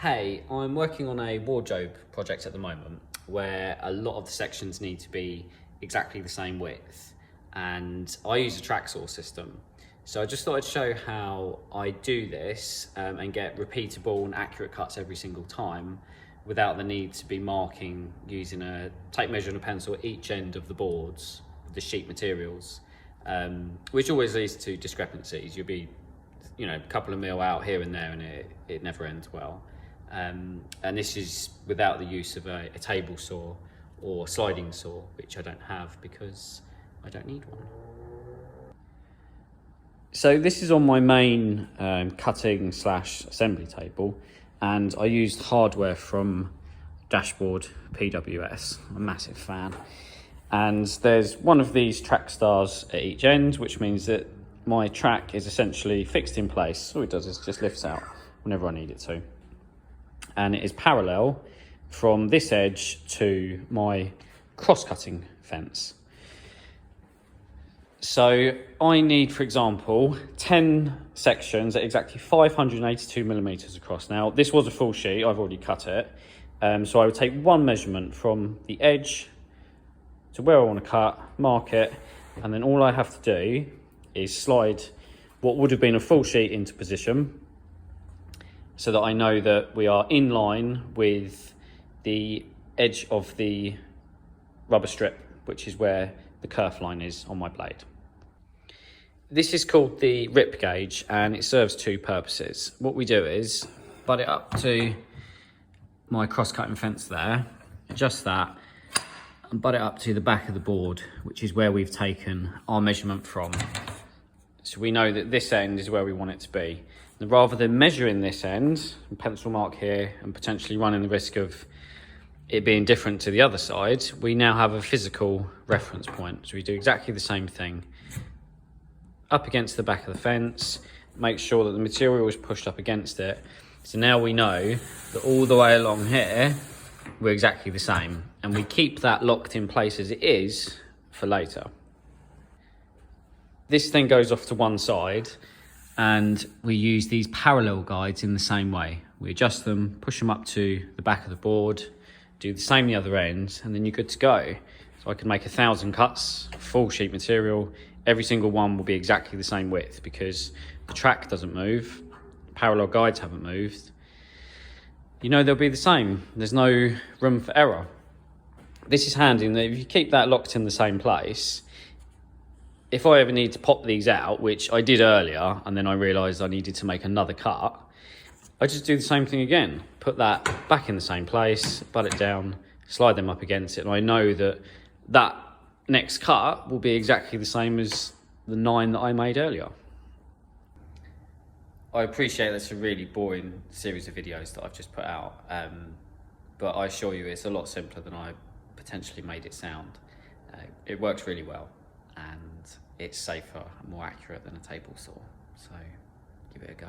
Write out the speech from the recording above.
Hey, I'm working on a wardrobe project at the moment where a lot of the sections need to be exactly the same width, and I use a track saw system. So I just thought I'd show how I do this and get repeatable and accurate cuts every single time without the need to be marking using a tape measure and a pencil at each end of the boards, the sheet materials, which always leads to discrepancies. You'll be, a couple of mil out here and there, and it never ends well. And this is without the use of a table saw or sliding saw, which I don't have because I don't need one. So this is on my main cutting / assembly table, and I used hardware from Dashboard PWS. I'm a massive fan. And there's one of these track stars at each end, which means that my track is essentially fixed in place. All it does is just lifts out whenever I need it to. And it is parallel from this edge to my cross-cutting fence. So I need, for example, 10 sections at exactly 582 millimeters across. Now, this was a full sheet, I've already cut it. So I would take one measurement from the edge to where I want to cut, mark it, and then all I have to do is slide what would have been a full sheet into position, so that I know that we are in line with the edge of the rubber strip, which is where the kerf line is on my blade. This is called the rip gauge, and it serves two purposes. What we do is butt it up to my cross-cutting fence there, adjust that, and butt it up to the back of the board, which is where we've taken our measurement from. So we know that this end is where we want it to be. And rather than measuring this end, and pencil mark here, and potentially running the risk of it being different to the other side, we now have a physical reference point. So we do exactly the same thing. Up against the back of the fence, make sure that the material is pushed up against it. So now we know that all the way along here, we're exactly the same. And we keep that locked in place as it is for later. This then goes off to one side, and we use these parallel guides in the same way. We adjust them, push them up to the back of the board, do the same the other end, and then you're good to go. So I can make 1,000 cuts, full sheet material. Every single one will be exactly the same width because the track doesn't move, parallel guides haven't moved. They'll be the same. There's no room for error. This is handy in that if you keep that locked in the same place, if I ever need to pop these out, which I did earlier, and then I realised I needed to make another cut, I just do the same thing again. Put that back in the same place, butt it down, slide them up against it, and I know that that next cut will be exactly the same as the 9 that I made earlier. I appreciate that's a really boring series of videos that I've just put out, but I assure you it's a lot simpler than I potentially made it sound. It works really well, and it's safer and more accurate than a table saw, so give it a go.